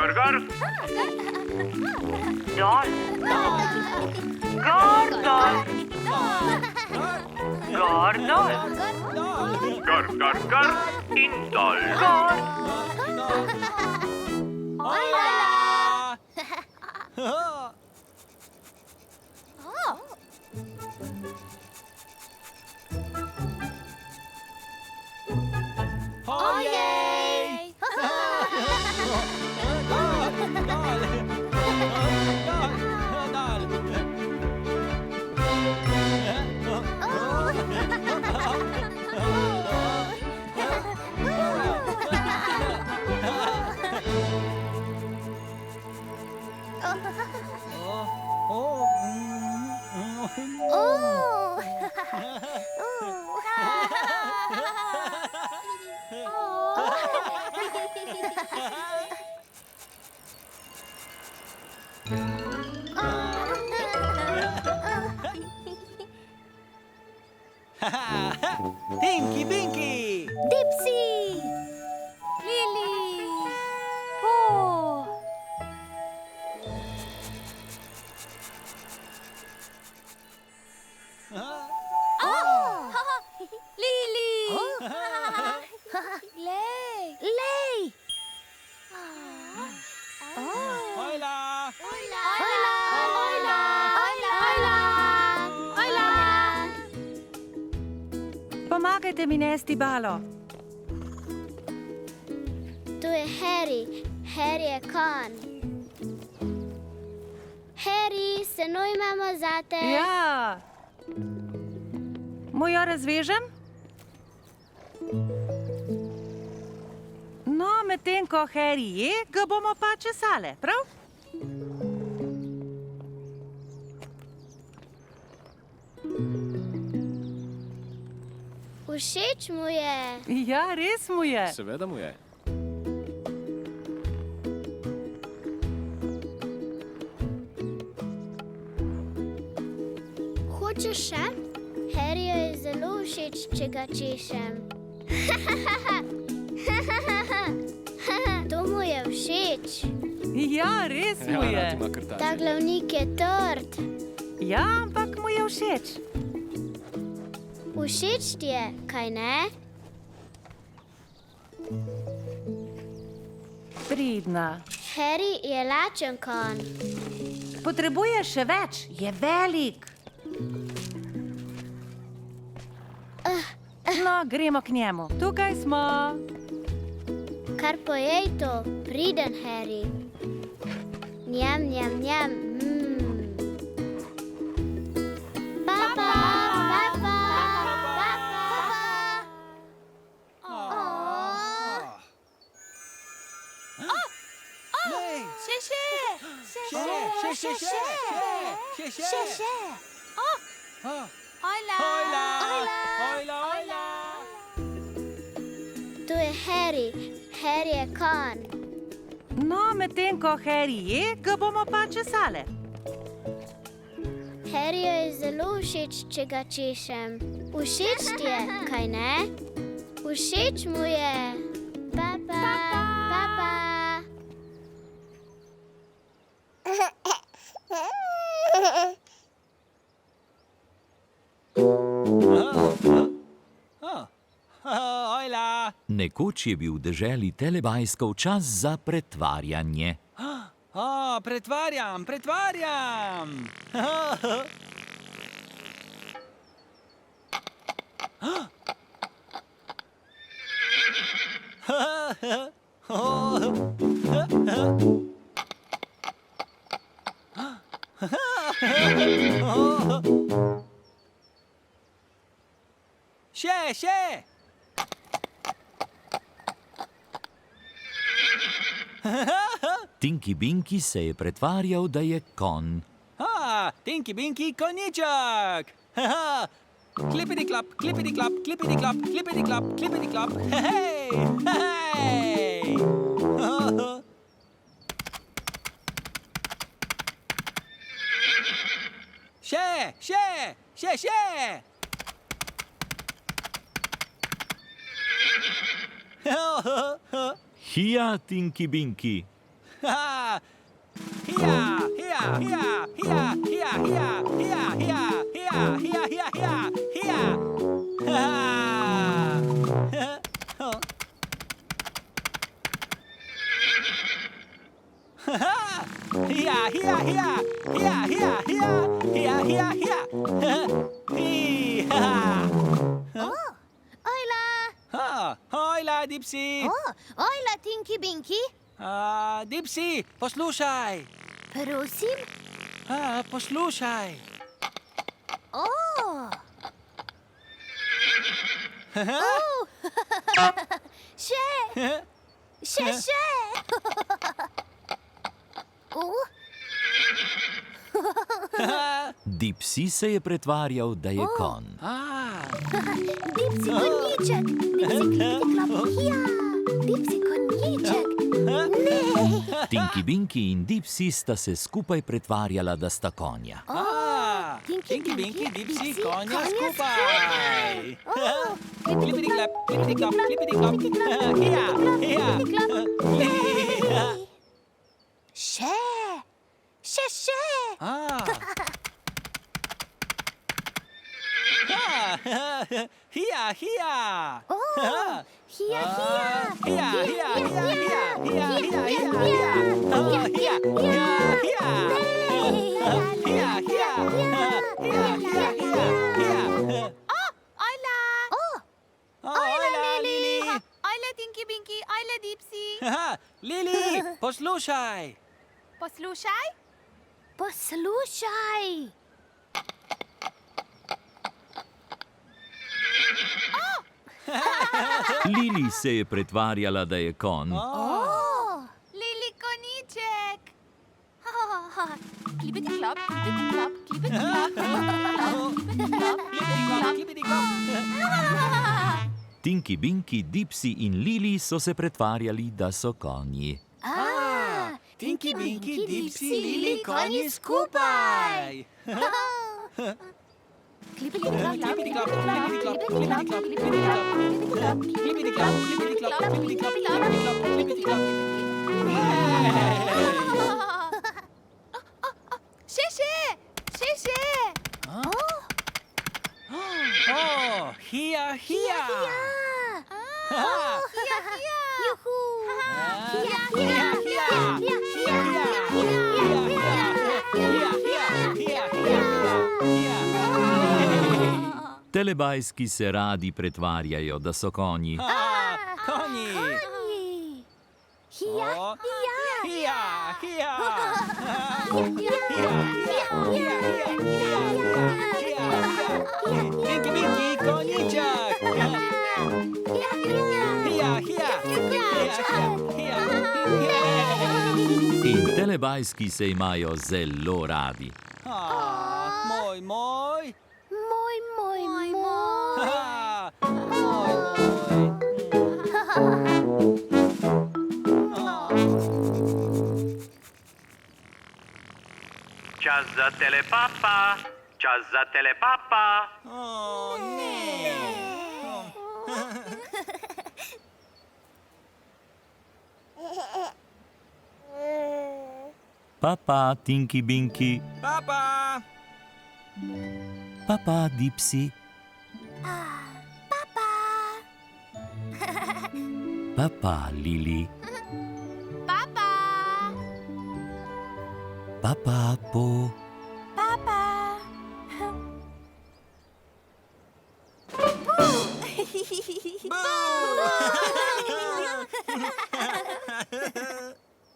Gor, gor. Dol. Gor, dol. Gor, dol. Gor, gor, gor. In dol. Gor. Hojla! Ojej! Tinky Binky! Dipsy! Lily! Po! Lily! Lej! Lej! Hojla! Hojla! Hojla! Hojla! Hojla! Pomagajte mi nesti balo. Tu je Harry. Harry je konj. Harry, seno imamo zate. Ja. Mu jo razvežem? No, medtem ko Harry je, ga bomo pa česale, prav? Všeč mu je. Ja, res mu je. Seveda mu je. Hočeš še? Harryju je zelo všeč, če ga češem. To mu je všeč. Ja, res mu Ja, je. rad ima krtače. Ta glavnik je trd. Ja, ampak mu je všeč. Všeč ti je, kaj ne? Pridna. Harry je lačen konj. Potrebuje še več, je velik. No, gremo k njemu. Tukaj smo. Kar pojej to, priden Harry. Njam, njam, njam. Papa, papa, Lej! Še! Hojla! Hojla! Hojla, hojla! Tu je Harry. Harry je konj. No, medtem ko Harry je, ga bomo pa česale. Harryju je zelo všeč, če ga češem. Všeč ti je, kaj ne? Všeč mu je. Papa, papa. Hojla! Nekoč je bil v deželi Telebajskov čas za pretvarjanje. Pretvarjam! Še! Tinky Binky se je pretvarjal, da je konj. Tinky Binky konjiček! Klipidi klap, klipidi klap, klipidi klap, klipidi klap, klipidi klap. Hej! Hej! Še! Hija, Tinky Binky. Ha! Hia, hia, hia, hia, hia, hia, hia, hia, hia, hia, hia, hia, hia. Ha! Oh. Ha! Hia, hia, hia, hia, hia, hia, hia, hia, hia. Hia. Ojla! Ha! Hojla, Dipsy! Ojla, Tinky Binky! Dipsy, poslušaj! Prosim? Poslušaj! Še! Dipsy se je pretvarjal, da je konj. Dipsy konjiček! Dipsy klip-klop! Ja! Dipsy konjiček! Tinky Binky in Dipsy sta se skupaj pretvarjala, da sta konja. Tinky Binky, Dipsy, konja skupaj! Klipidi-klap, klipidi-klap, klipidi-klap! Hija, hija! Še! Hija, hija! Hija! Hija, hija, hija, hija, hija, hija, hija! Hija, hija, hija! Hija, hija! Hija, hija, hija! Ojla! Hojla, Lili! Ojla, Tinky Binky, ojla, Dipsy. Lili, poslušaj! Poslušaj. Poslušaj! Lili se je pretvarjala, da je konj. Lili konjiček. Klipidi-klop, klipidi-klop, klipidi-klop, klipidi-klop, klipidi-klop, Klipidi-klap! Tinky Binky, Dipsy in Lili so se pretvarjali, da so konji. Tinky Binky, Dipsy, Lili, konji skupaj! Klipidi-klop, Klipidi-klap, klipidi-klap, klipidi-klap, klipidi-klap, klipidi-klap, klipidi-klap, klipidi-klap, klipidi-klap, klipidi-klap. Še. Hija, hija! Juhu! Hija, hija! Hija, hija! Telebajski se radi pretvarjajo, da so konji. Konji! Hija! Hija, hija! Tinky Binky, konjiček! Hija, hija! In telebajski se imajo zelo radi. Moj, moj! Moj! Čas za telepapa! Čas za telepapa! Ne! Papa, Tinky Binky. Papa! Papa, Dipsy. Papa, Lili. Papa, Po.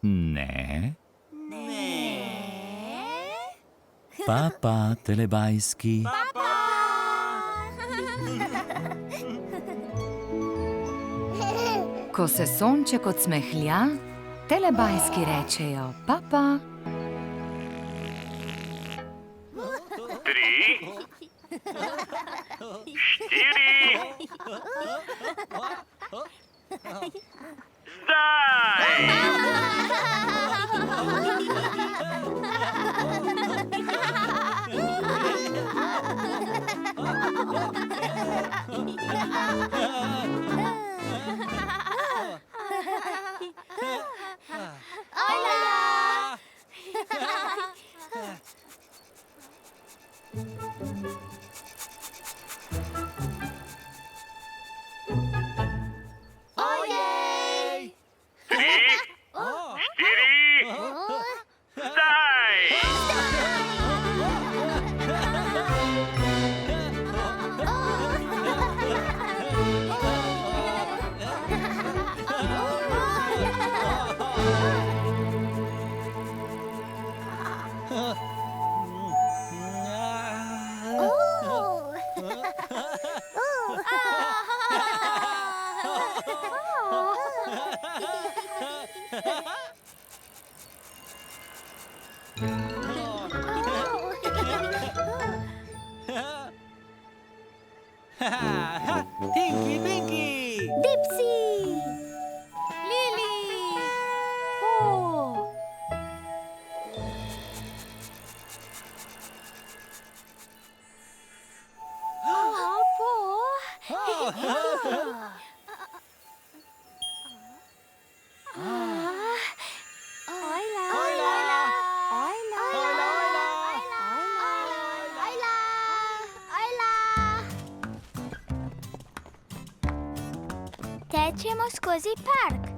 Ne. Papa, telebajski. Ko se sonček odsmehlja, telebajski rečejo papa. 3, 4. Zdaj! Ojla! Oh. Tinky Binky! Dipsy! Lily! Oh. Tečemo skozi park.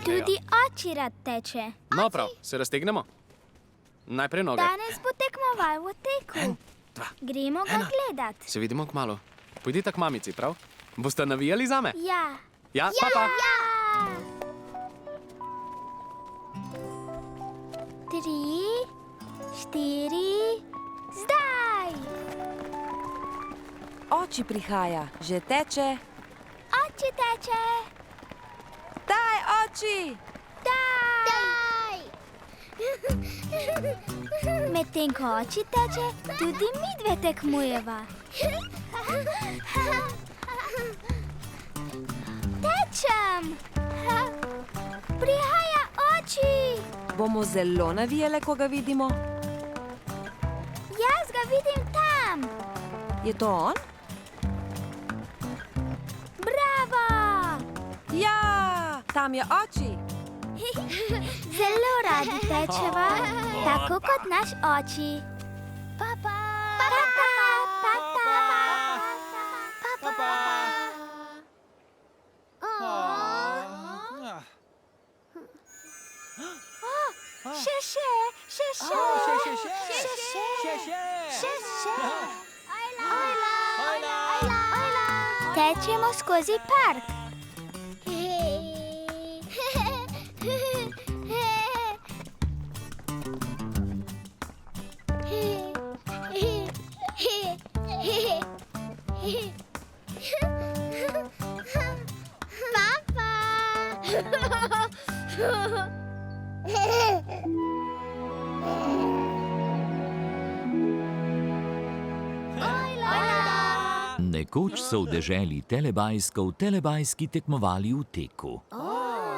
Tudi oči rad teče. No, prav, se raztegnemo. Najprej noge. Danes bo tekmoval v teku. Dva, Gremo ga ena. gledat. Se vidimo kmalu. Pojdite k mamici, prav? Boste navijali zame? Ja. Ja, papa. Ja! 3, 4, zdaj! Oči prihaja, že teče. Oči teče! Daj, oči! Daj! Medtem ko oči teče, tudi mi dve tekmujeva. Tečem! Prihaja oči! Bomo zelo navijale, ko ga vidimo. Jaz ga vidim tam! Je to on? Bravo! Ja, tam je oči. Zelo radi tečeva, tako kot naš oči. Papa! Papa! Papa! Papa! Tečemo skozi park. Nekoč so v deželi Telebajskov telebajski tekmovali v teku.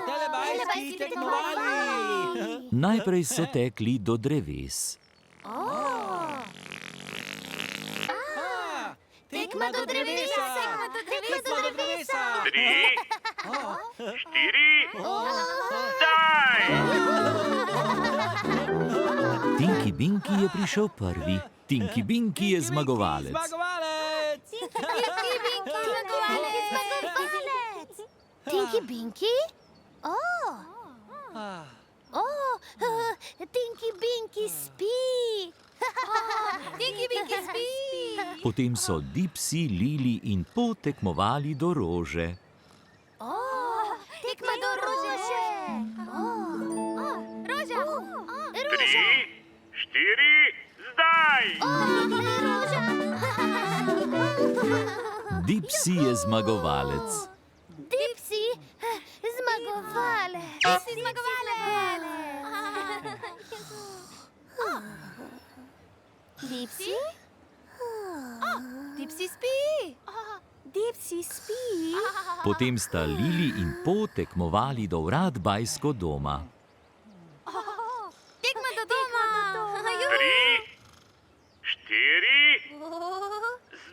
Telebajski tekmovali! Najprej so tekli do dreves. Tekma do drevesa! Tekma do drevesa! 3, 4, zdaj! Tinky Binky je prišel prvi. Tinky Binky je zmagovalec. Zmagovalec! Tinky Binky? Oh. Oh, Tinky Binky spi. Tinky Binky spi. Potem so Dipsy, Lili in Po tekmovali do rože. Oh, tekma do rože. Roža. 3, 4, zdaj! Roža. Dipsy je zmagovalec. Dipsy, zmagovalec. Dipsy, zmagovalec. Dipsy? Dipsy spi. Dipsy spi. Potem sta Lili in Po tekmovali do vrat Bajsko doma. Tekma do doma. 3, 4,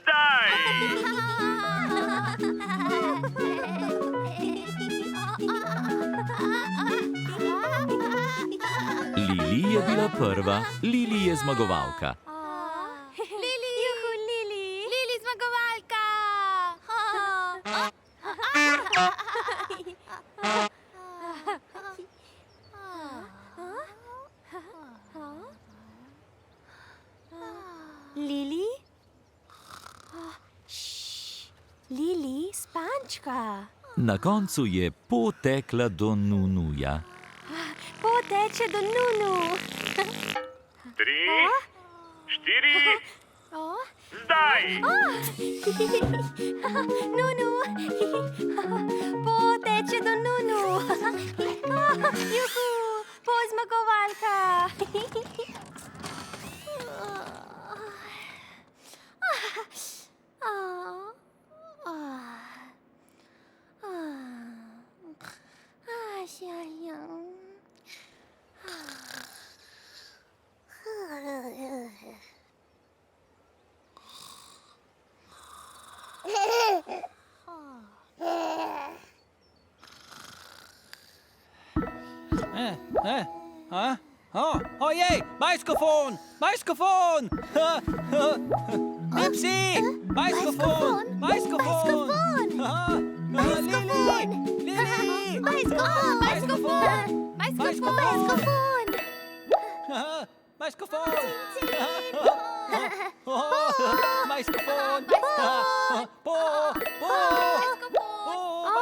zdaj! Lili je bila prva, Lili je zmagovalka. Lili, juhu, Lili. Lili zmagovalka. Lili, spančka. Na koncu je Po tekla do Nunuja. Poteče do Nunu. 3, 4, zdaj! Nunu. Poteče do Nunu. Juhu, po zmagovalka. Ojej, bajskofon! Bajskofon! Dipsy! Bajskofon! Bajskofon! Lili! Bajskofon! Bajskofon! Bajskofon! Po!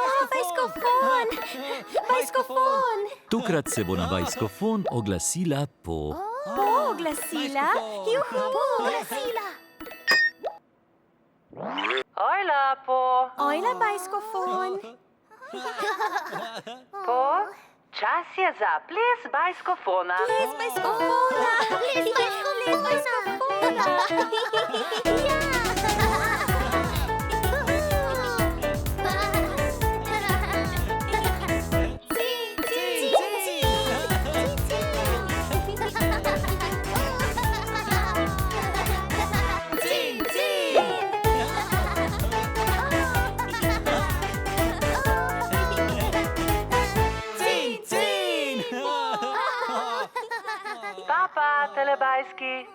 Bajskofon! Bajskofon! Tokrat se bo na bajskofon oglasila Po. Oglasila? Juhu, oglasila! Ojla, Po. Ojla, bajskofon! Po, čas je za ples bajskofona. Ples bajskofona! Ples bajskofona! Papa, telebajski.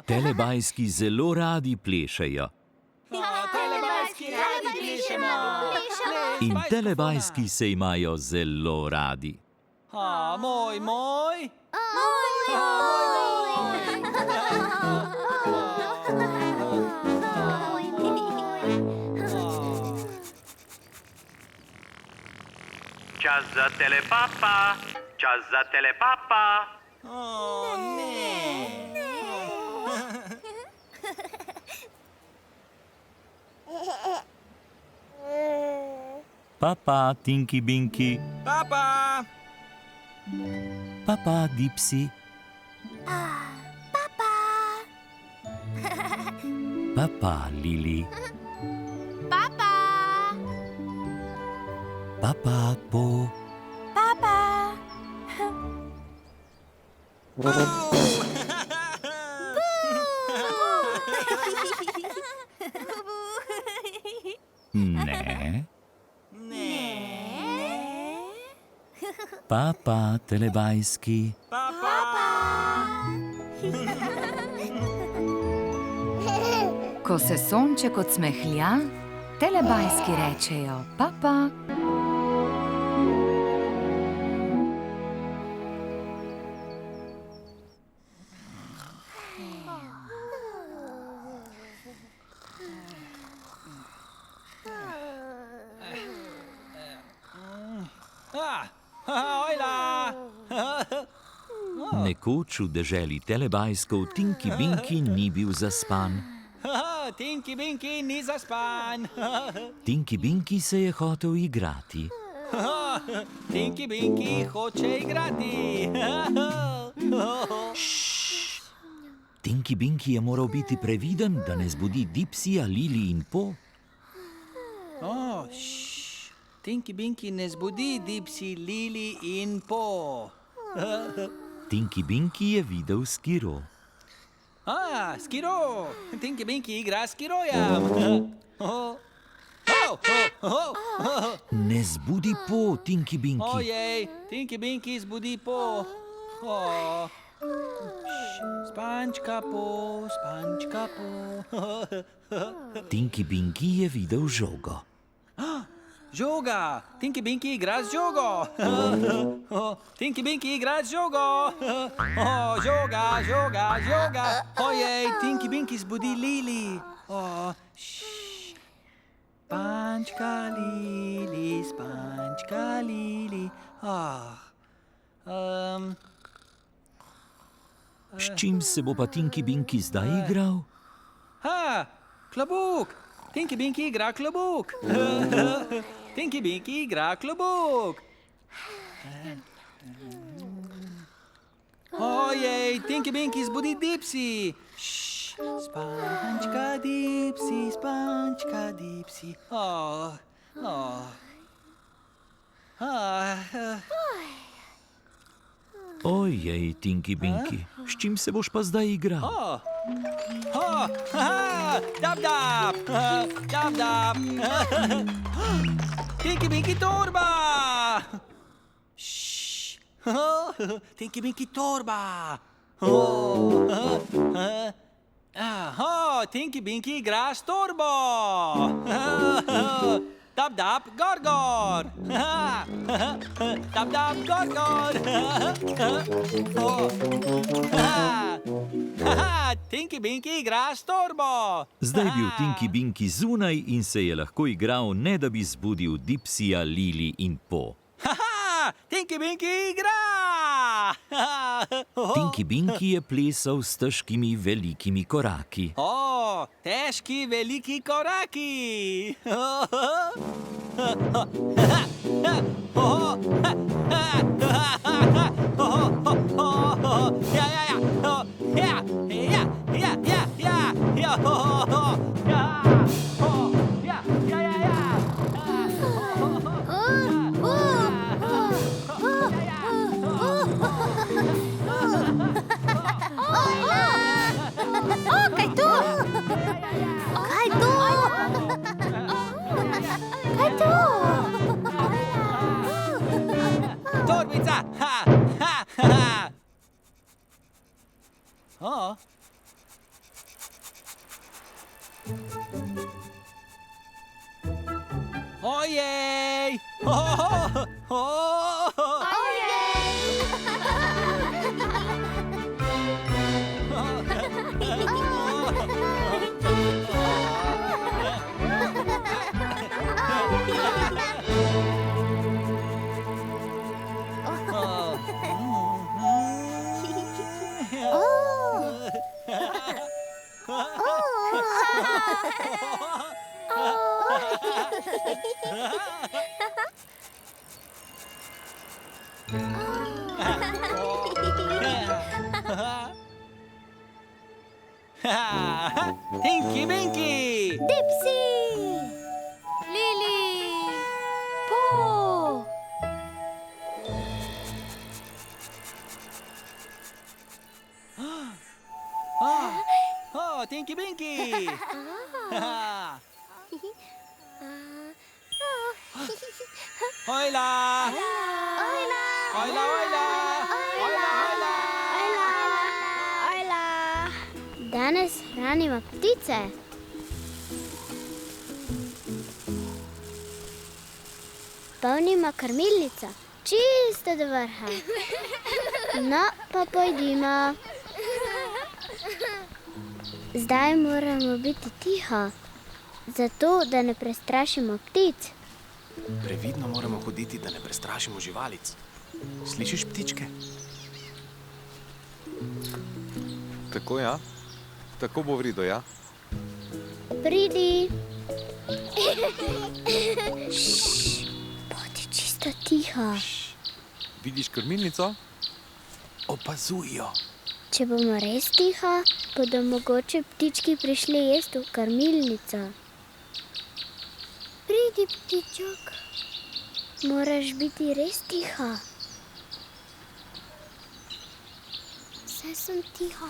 Telebajski zelo radi plešejo. In telebajski se imajo zelo radi. Moj! Čas za telepapa! Čas za telepapa! Papa, Tinky Binky. Papa! Papa, Dipsy. Papa, Lili. Papa, Po. Ne. Papa, telebajski. Ko se sonček odsmehlja, telebajski rečejo papa. Ojla! Nekoč v deželi telebajskov Tinky Binky ni bil zaspan. Tinky Binky ni zaspan. Tinky Binky se je hotel igrati. Tinky Binky hoče igrati. Tinky Binky je moral biti previden, da ne zbudi Dipsyja, Lili in Po. Tinky Binky ne zbudi Dipsy, Lili in Po. Tinky Binky je videl Skiro. Skiro! Tinky Binky igra s Skirojem. Ne zbudi Po, Tinky Binky. Ojej, Tinky Binky zbudi Po. Spančka Po, spančka Po. Tinky Binky je videl žogo. žoga. Tinky Binky igra z žogo. Tinky Binky igra z žogo. Žoga, žoga, žoga. Ojej, Tinky Binky zbudi Lili. Spančka Lili, spančka Lili. S čim se bo pa Tinky Binky zdaj igral? Klobuk. Tinky Binky igra klobuk. Tinky Binky igra klobuk. Ojej, Tinky Binky zbudi Dipsy. Spančka Dipsy, spančka Dipsy. Ojej, Tinky Binky, s čim se boš pa zdaj igral? Dab, dab. Dab, dab. Tinky Binky torba. Tinky Binky torba. Tinky Binky igra s torbo. Dab, dab, gor, gor. Dab, dab, gor, gor. Tinky Binky igra s torbo. Zdaj bil Tinky Binky zunaj in se je lahko igral, ne da bi zbudil Dipsyja, Lili in Po. Tinky Binky igra. Tinky Binky je plesal s težkimi velikimi koraki. Težki veliki koraki. Kaj to? Kaj to? Kaj to? Torbica! Ojej! Tinky Binky! Dipsy! Lili! Po! Tinky Binky! Hojla! Hojla, hojla! Danes hranimo ptice. Polnimo krmilnico, čisto do vrha. No, pa pojdimo. Zdaj moramo biti tiho, zato da ne prestrašimo ptic. Previdno moramo hoditi, da ne prestrašimo živalic. Slišiš ptičke? Tako, ja. Tako bo v redu, ja. Pridi. Bodi čisto tiho. Vidiš krmilnico? Opazuj jo. Če bomo res tiho, bodo mogoče ptički prišli jesti v krmilnico. Pridi, ptičok. Moraš biti res tiho. Saj sem tiho.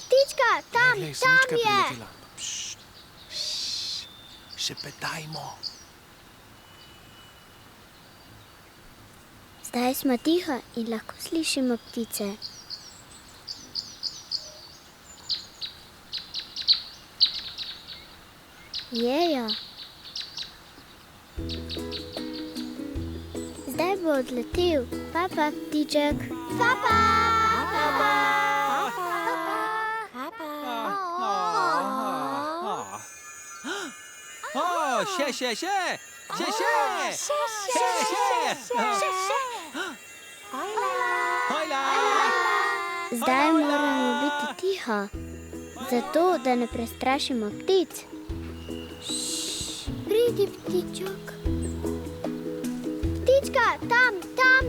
Ptička, tam je. Šepetajmo. Zdaj smo tiho in lahko slišimo ptice. Jejo. Zdaj bo odletel. Papa, ptiček. Papa. Papa. Še. Hojla. Zdaj moramo biti tiho, zato da ne prestrašimo ptic. Pridi, ptiček. Ptička, tam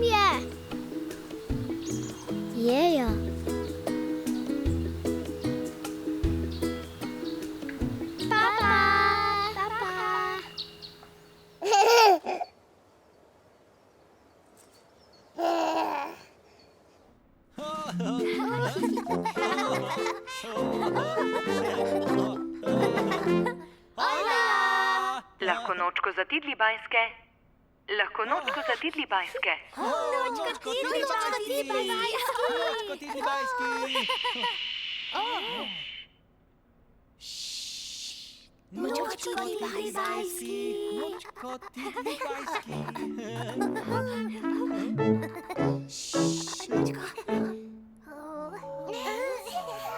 je. Jejo. Papa. Lahko nočko za tidli bajske? Lahko nočko za tidli bajske? Nočko tidli bajski.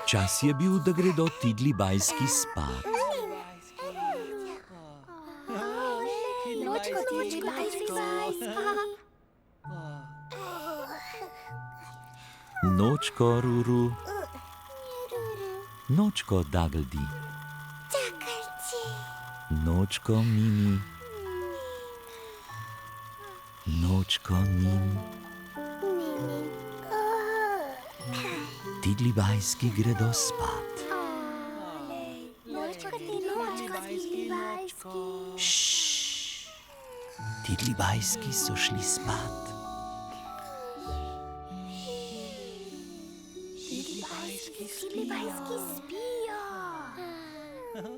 Čas je bil, da gredo tidli bajski spat. Nočko Ruru, nočko Dagldi, nočko Mimi, nočko Nin. Tidli bajski gredo spat. Šš, tidli bajski so šli spat.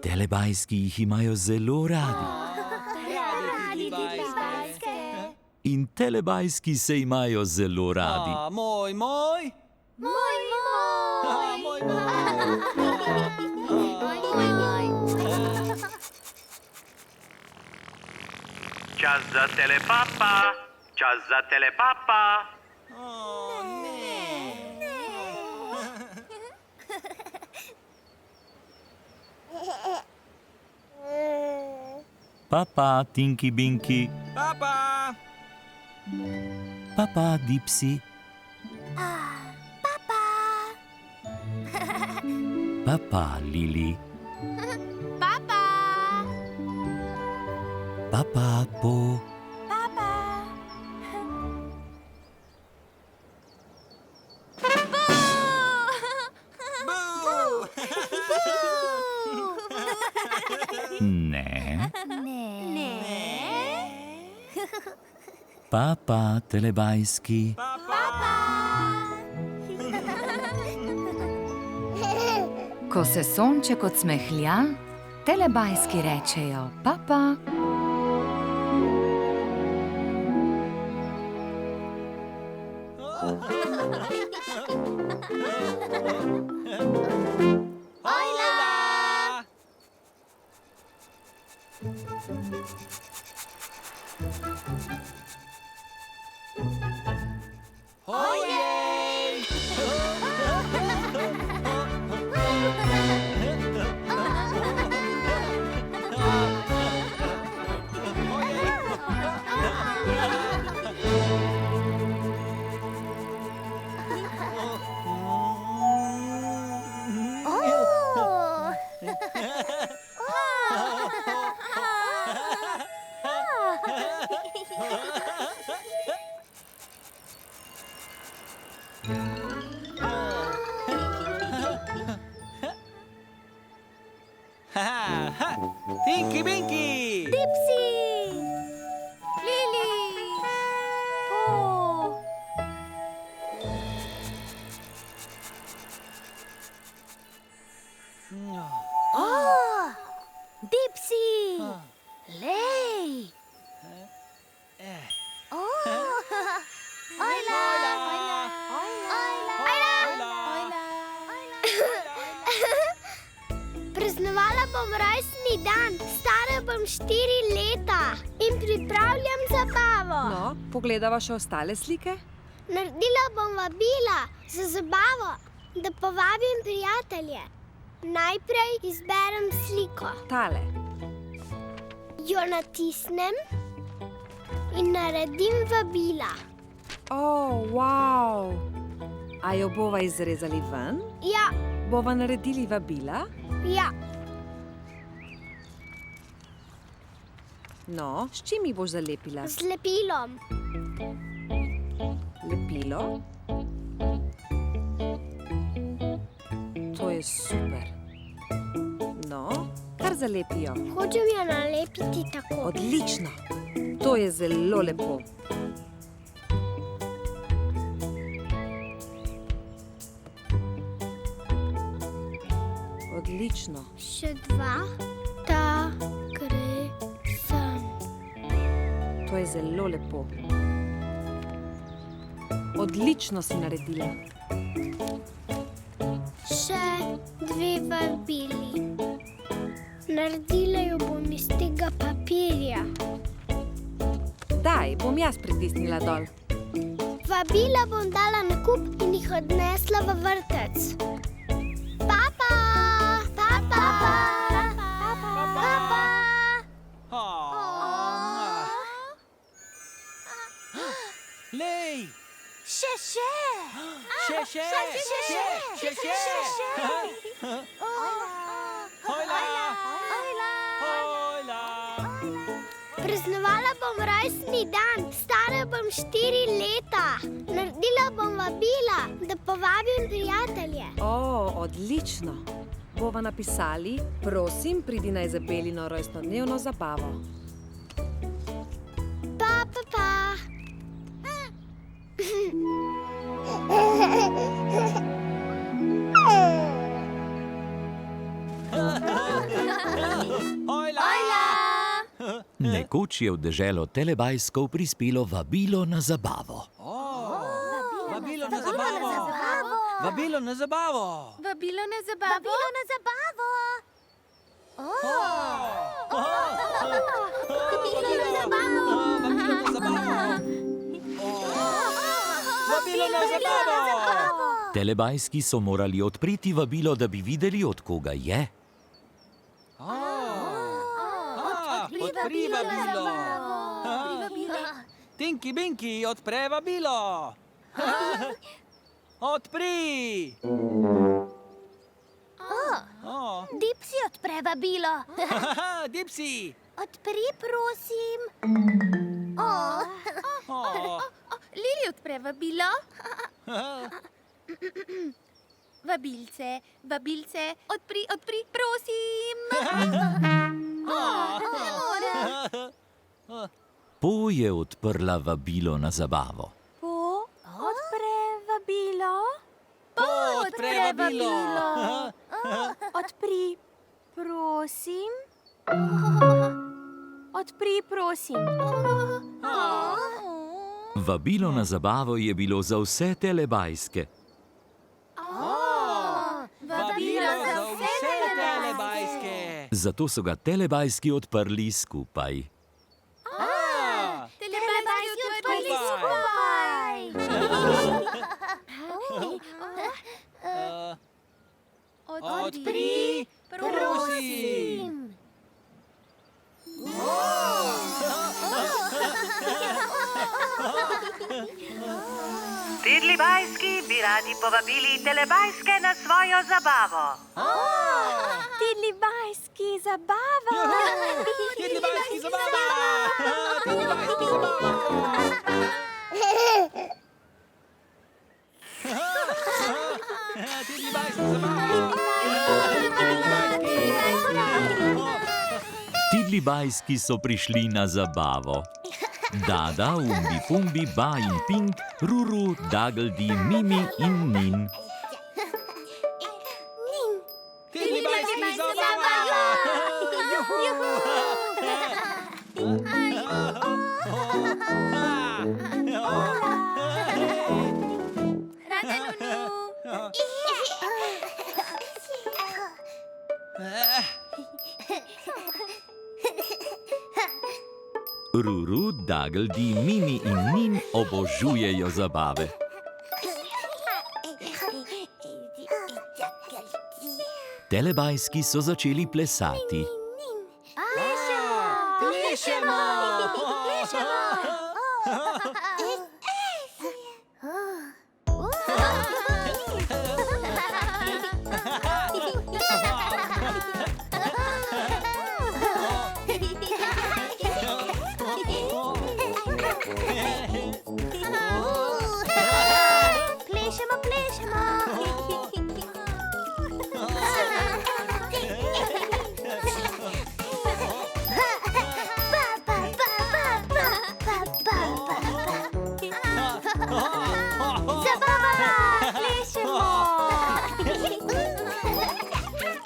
Telebajski jih imajo zelo radi. In telebajski se imajo zelo radi. Moj. Čas za telepapa. Čas za telepapa. Papa, Tinky Binky. Papa. Papa, Dipsy. Papa, Lili. Papa, Po. Ne. Papa, telebajski. Ko se sonček odsmehlja, telebajski rečejo papa. Tinky Binky. Dipsy. Lili. Po. Dipsy. Lej. Praznovala bom rojstni dan, stara bom 4 leta in pripravljam zabavo. No, pogledava še ostale slike. Naredila bom vabila za zabavo, da povabim prijatelje. Najprej izberem sliko. Tale. Jo natisnem in naredim vabila. Wow! A jo bova izrezali ven? Ja, Bova naredili vabila? ja. No, s čim jih boš zalepila? Z lepilom. Lepilo? To je super. No, kar zalepijo. Hočem jo nalepiti tako. Odlično. To je zelo lepo. Odlično. Še 2, ta gre sem. To je zelo lepo. Odlično si naredila. Še 2 vabili. Naredila jo bom iz tega papirja. Daj, bom jaz pritisnila dol. Vabila bom dala na kup in jih odnesla v vrtec. Papa! Papa! Papa! Lej! Še. Še. Hojla! Praznovala bom rojstni dan, stara bom 4 leta. Naredila bom vabila, da povabim prijatelje. Odlično. Bova napisali, prosim, pridi na Izabelino rojstnodnevno zabavo. Pa. Nekoč je v deželo Telebajskov prispelo vabilo na zabavo. Vabilo na zabavo! Vabilo na zabavo! Vabilo na zabavo. Vabilo na zabavo. Vabilo na zabavo. Vabilo na zabavo! Telebajski so morali odpreti vabilo, da bi videli, od koga je. Odpri vabilo! Tinky Binky, odpre vabilo! Odpri! Dipsy odpre vabilo. Dipsy! Odpri, prosim. Lili odpre vabilo. Vabilce, odpri, prosim. Po je odprla vabilo na zabavo. Odpre vabilo. Odpre vabilo! Odpri, prosim. Odpri, prosim. Vabilo na zabavo je bilo za vse Telebajske. Vabilo za vse Telebajske! Zato so ga Telebajski odprli skupaj. Telebajski odprli skupaj. Odpri, prosim! Telebajski bi radi povabili Telebajske na svojo zabavo. Telebajski zabava. Telebajski zabava! Telebajski zabava! Tidlibajski so prišli na zabavo. Dada, Umbi Pumbi, Ba in Pink, Ruru, Dagldi, Mimi in Nin. Tidlibajski zabava! Ruru, Daggledy, Mimi in Nin obožujejo zabave. Telebajski so začeli plesati.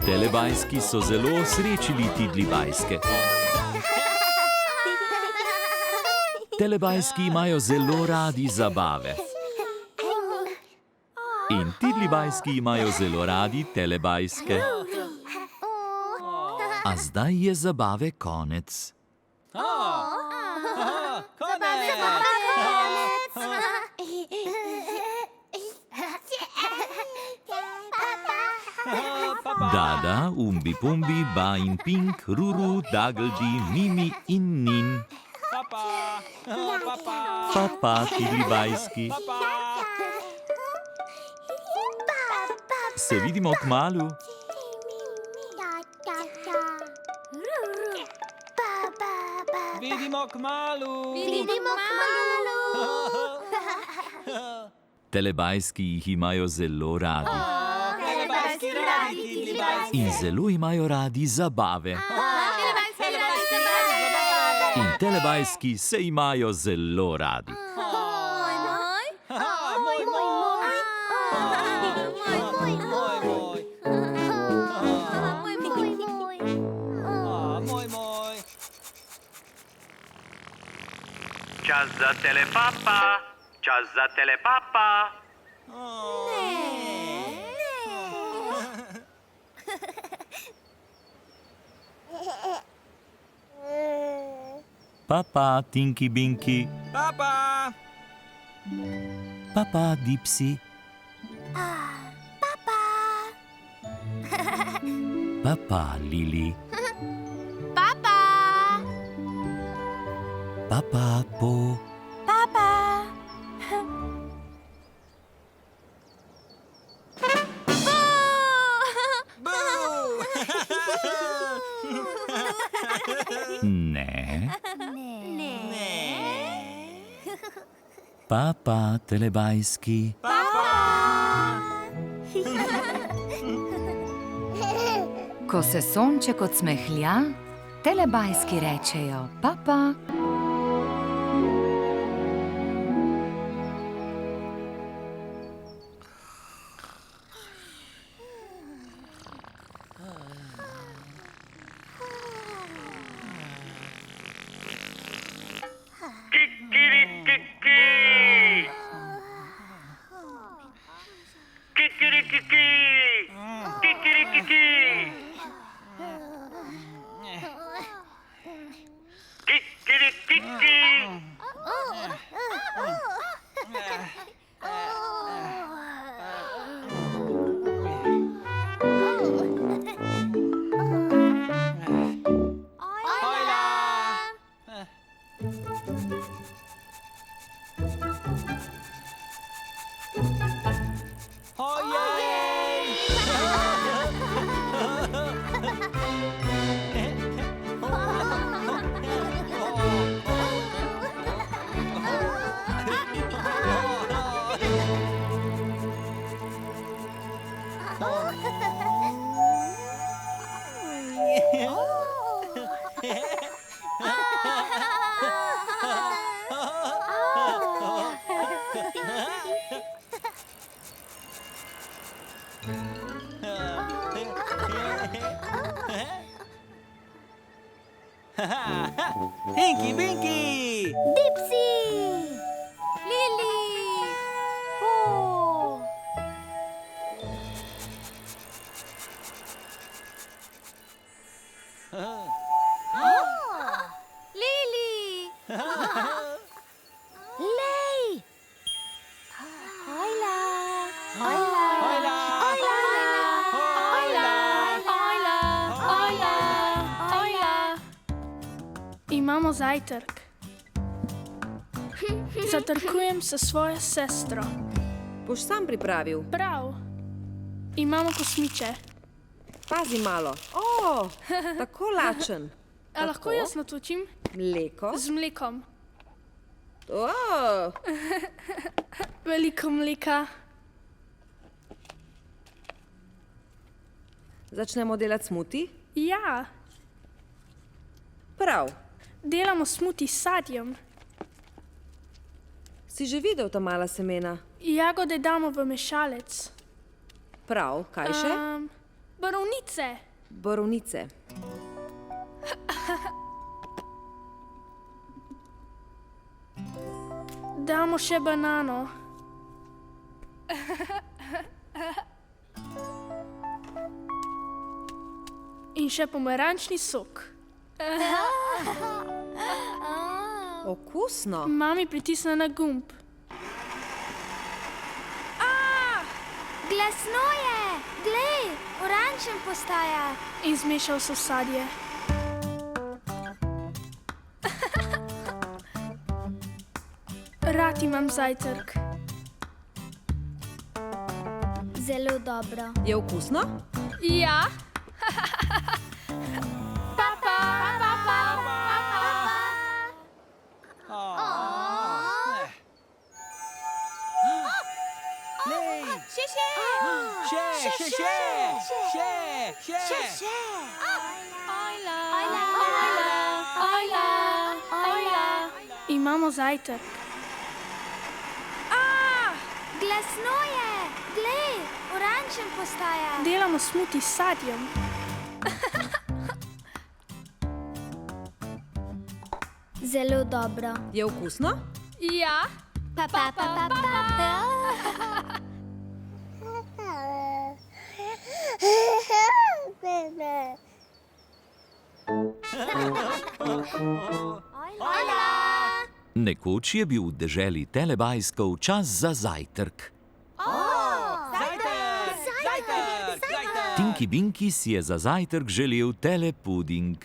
Telebajski so zelo osrečili Tidlibajske. Telebajski imajo zelo radi zabave. In Tidlibajski imajo zelo radi Telebajske. A zdaj je zabave konec. Dada, Umbi Pumbi, Ba in Pink, Ruru, Daggledy, Mimi in Nin. Papa, Tidlibajski. Se vidimo kmalu. Vidimo kmalu. Telebajski jih imajo zelo radi. In zelo imajo radi zabave. In telebajski se imajo zelo radi. Čas za Telepapa. Čas za Telepapa. Papa, Tinky Binky. Papa. Papa, Dipsy. Papa, Lili. Papa, Po. Ne. Papa, Telebajski. Ko se sonček odsmehlja, telebajski rečejo papa. Kikirikiki. Kikirikiki. Kikirikiki. Kikirikiki. Tinky Binky! Dipsy! Lili! Po! Lili! Imamo zajtrk. Zajtrkujem s svojo sestro. Boš sam pripravil? Prav. Imamo kosmiče. Pazi malo. O, tako lačen. A lahko jaz natočim? Mleko? Z mlekom. O, Veliko mleka. začnemo delati smuti? Ja, Prav. delamo smuti s sadjem. Si že videl ta mala semena? Jagode damo v mešalec. Prav. Kaj še? Borovnice. Borovnice. Damo še banano. In še pomarančni sok. Okusno. Mami pritisne na gumb. Glasno je! Glej, oranžen postaja. In zmešal so sadje. Rad imam zajtrk. Zelo dobro. Je okusno? Ja. Imamo zajtrk. Glasno je! Glej, oranžen postaja. Delamo smuti s sadjem. Zelo dobro. Je okusno? Ja. Nekoč je bil v deželi Telebajskov čas za zajtrk. Tinky Binky si je za zajtrk želel telepuding.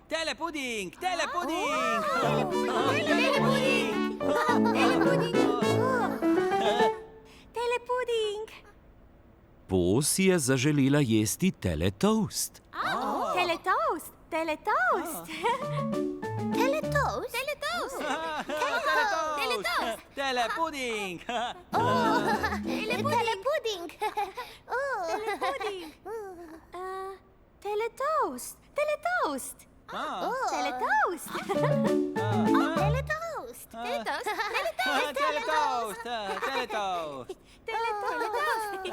Telepuding, telepuding! Telepuding. Po si je zaželela jesti teletoast. Teletoast. Teletoast. Teletoast. Teletoast. Teletoast. Telepuding! Telepuding. Teletoast. Teletoast. Teletoast. Teletoast. Teletoast. Teletoast!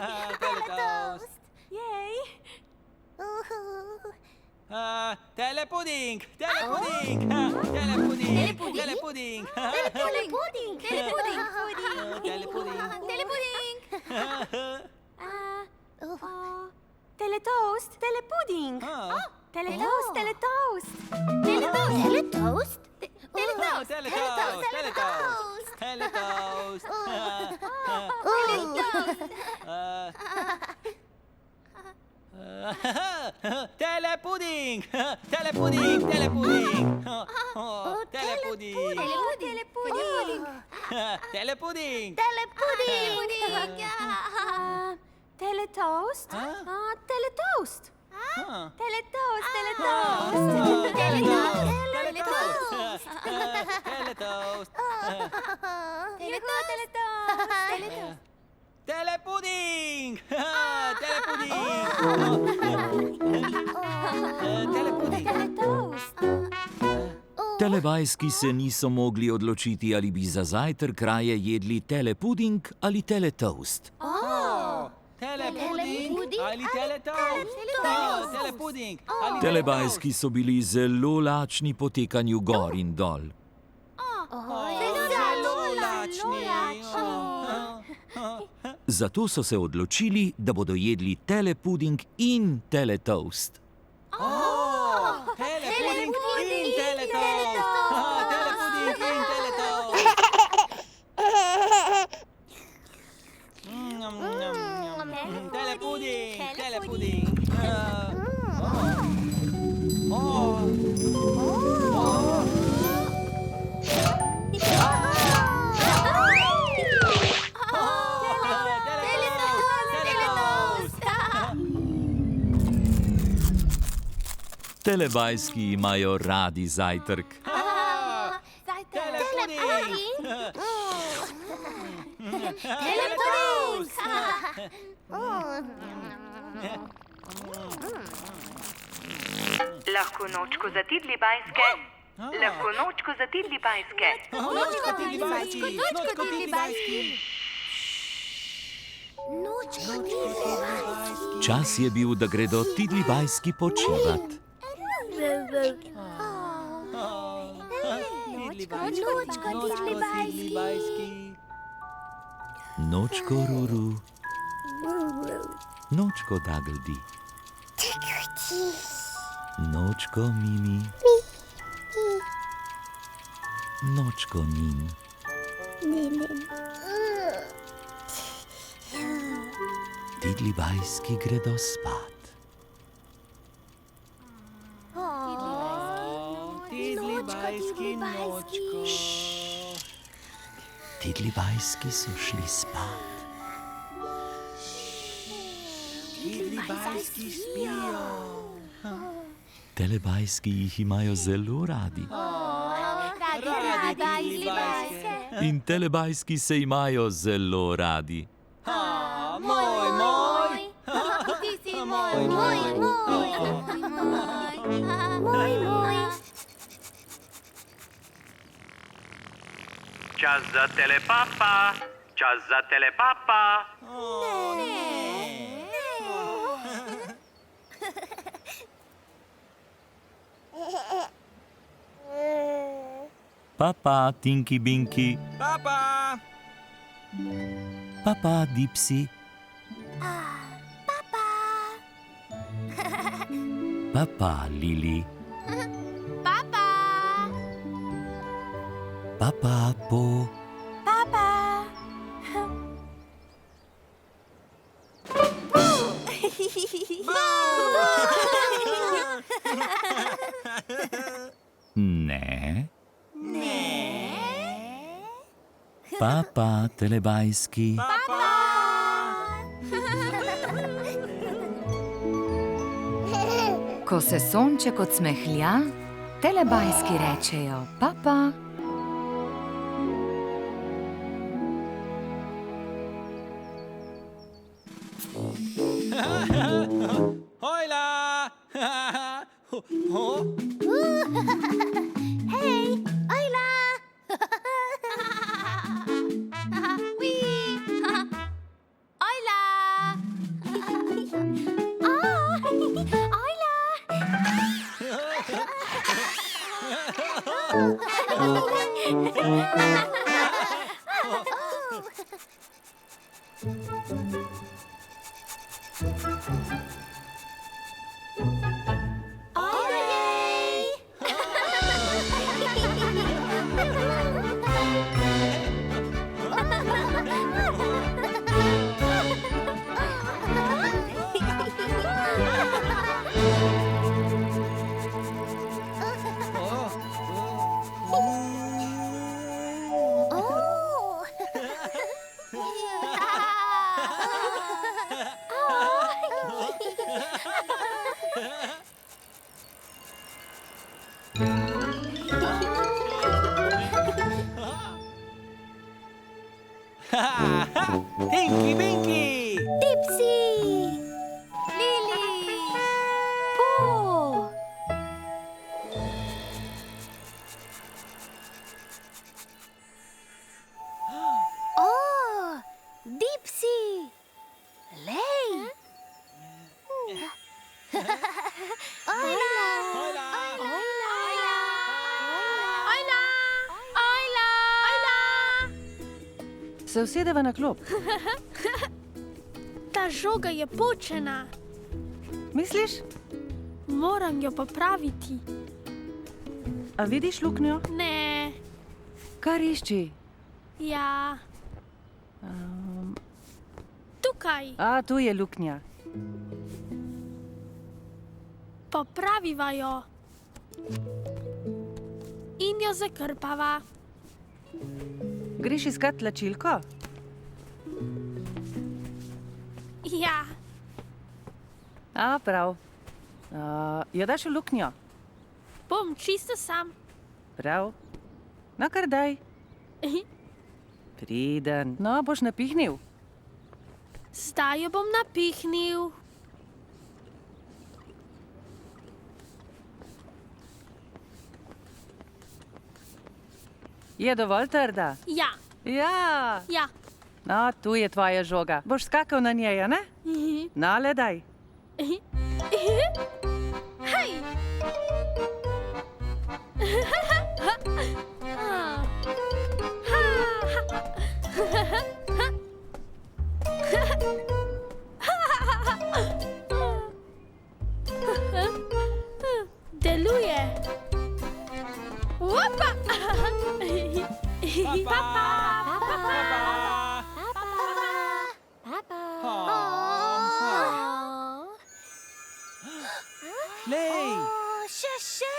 Teletoast! Yay. Telepuding! Telepuding! Telepuding! Telepuding! Telepuding. Telepuding. Telepuding! Telepuding. Teletoast. Telepuding. Teletoast. Teletoast. Teletoast. Teletoast. Teletoast! Teletoast! Teletoast! Telepuding! Telepuding! Telepuding! Telepuding! Telepuding. Telepuding! Telepuding. Teletoast. Teletoast. Teletoast. Teletoast. Teletoast! Teletoast! Teletoast. Telepuding! Telepuding! Telepuding! Telebajski se niso mogli odločiti, ali bi za zajtrk raje jedli telepuding ali teletoast. Telepuding ali teletoast? Telepuding ali Telebajski so bili zelo lačni po tekanju gor in dol. Zelo lačni. Zato so se odločili, da bodo jedli telepuding in teletoast. Telepuding in teletoast! Telepuding in teletoast! Telepuding! Telepuding! Telebajski imajo radi zajtrk. Lahko nočko za tidli bajske. Lahko nočko za tidli bajske. Čas je bil, da gredo tidlibajski počivat. Nočko Ruru, nočko Dagldi, nočko Mimi, nočko Nin. Tidlibajski gredo spat. Tidlibajski nočko. Tidlibajski so šli spat. Tidlibajski spijo. Telebajski jih imajo zelo radi. In telebajski se imajo zelo radi. Moj. Čas za telepapa. Čas za telepapa. Papa, Tinky Binky. Papa. Papa, Dipsy. Papa, Lili. Papa, Po. Ne. Papa, telebajski. Ko se sonček odsmehlja, telebajski rečejo papa. Hojla! Hej, ojla! Ojla! Ojla! Tinky Binky! Dipsy! Lili! Po! Oh! Dipsy! Lej! Ojla! Hojla! Se usedeva na klop. Ta žoga je počena. Misliš? Moram jo popraviti. A vidiš luknjo? Ne, Kar išči. ja. Tukaj. A, tu je luknja. Popraviva jo. In jo zakrpava. Greš iskat tlačilko? Ja, A, prav. Jo daš v luknjo? Bom čisto sam. Prav. No, kar daj. Priden. No, boš napihnil. Zdaj jo bom napihnil. Je dovolj trda? Ja, Ja. ja. No, tu je tvoja žoga. Boš skakal na njej, a ne? No, le daj. Hej! Deluje. Opa! Glej! Še. Še!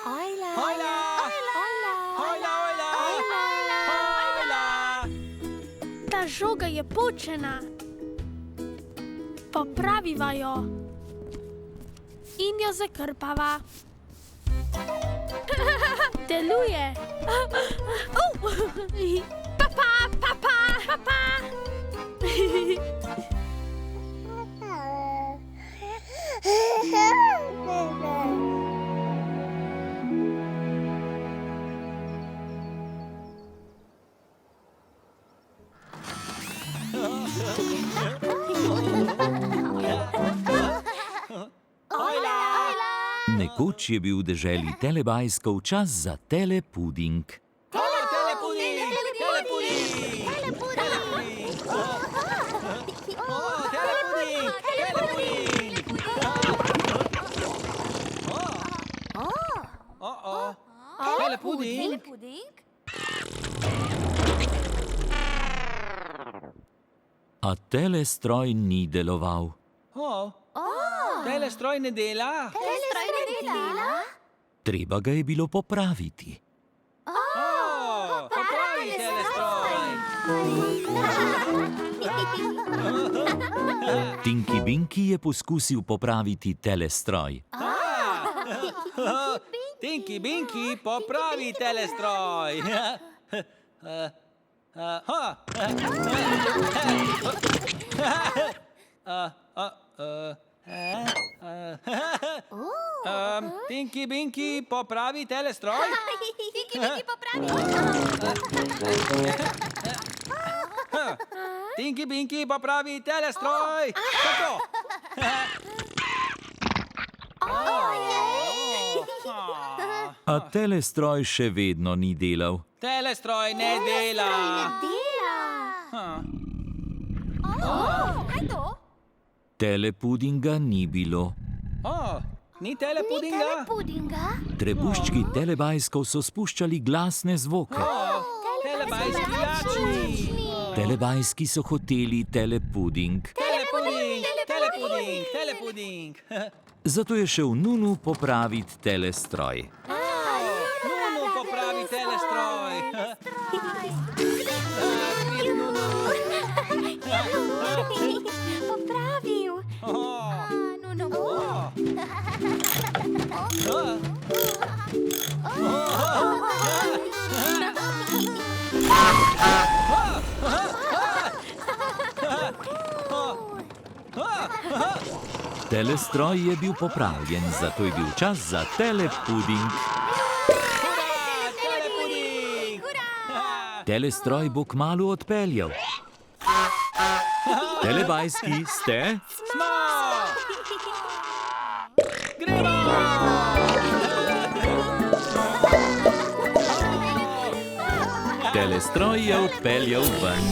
Hojla. Hojla! Ta žoga je počena. Popraviva jo. In jo zakrpava. Deluje. Papa. Nekoč je bil v deželi Telebajskov čas za telepuding. Telepuding? A telestroj ni deloval. Telestroj ne dela. Treba ga je bilo popraviti. Popravi telestroj. Tinky Binky je poskusil popraviti telestroj. Tinky Binky, popravi telestroj. Tinky Binky, popravi telestroj. Tinky Binky, popravi telestroj. Tako. A telestroj še vedno ni delal. Telestroj ne dela. Kaj to? Telepudinga ni bilo. Ni telepudinga? Trebuščki Telebajskov so spuščali glasne zvoke. Telebajski lačni. Telebajski so hoteli telepuding. Telepuding. Zato je šel Nunu popraviti telestroj. Nunu, popravi telestroj. Popravil. Telestroj je bil popravljen, zato je bil čas za telepuding. Telestroj bo kmalu odpeljal. Telebajski ste? Smo! Gremo! Telestroj je odpeljal ven.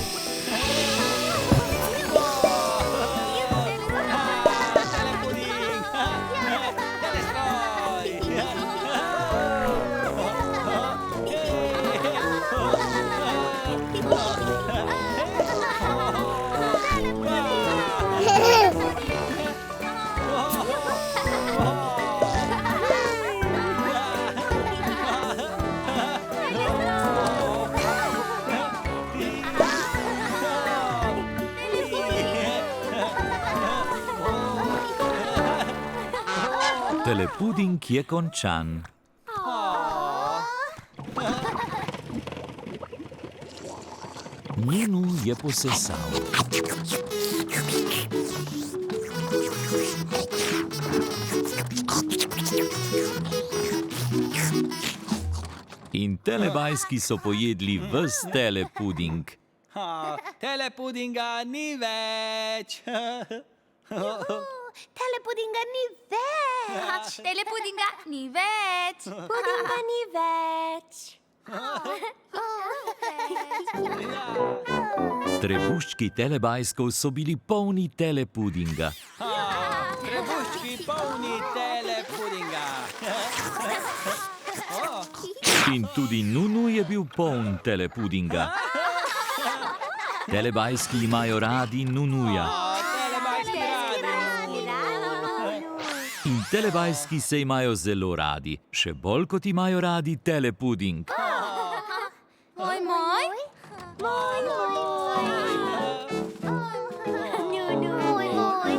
Telepuding je končan. Nunu je posesal. In telebajski so pojedli ves telepuding. Telepudinga ni več. Telepudinga ni več. Telepudinga ni več. Pudinga ni več. Trebuščki telebajskov so bili polni telepudinga. Trebuščki polni telepudinga. In tudi Nunu je bil poln telepudinga. Telebajski imajo radi Nunuja. In telebajski se imajo zelo radi, še bolj kot imajo radi telepuding. Moj, moj. Moj, moj. Nunu. Moj, moj.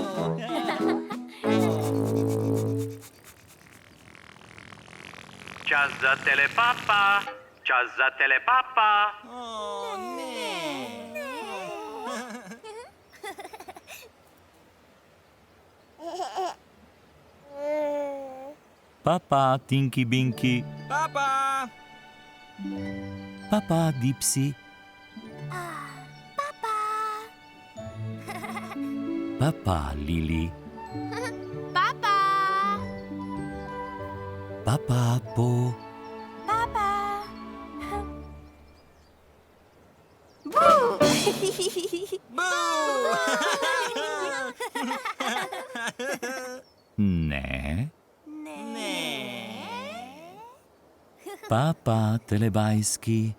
Čas za telepapa. Čas za telepapa. Papa, Tinky Binky. Papa. Papa, Dipsy. Papa. Papa, Lili. Papa. Papa, Po. Papa. Boo. Ne. Papa, telebajski.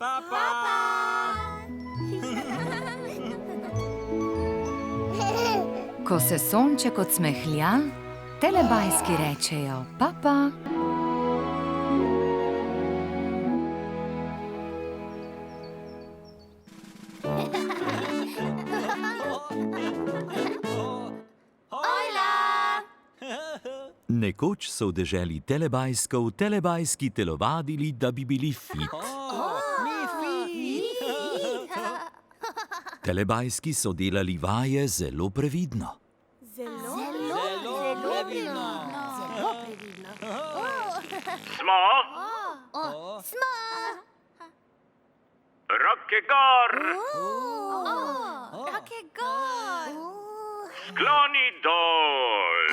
Ko se sonček odsmehlja, telebajski rečejo papa. Nekoč so v deželi telebajskov telebajski telovadili, da bi bili fit. Telebajski so delali vaje zelo previdno. Smo? Smo. Roke gor. Roke gor. Skloni dol.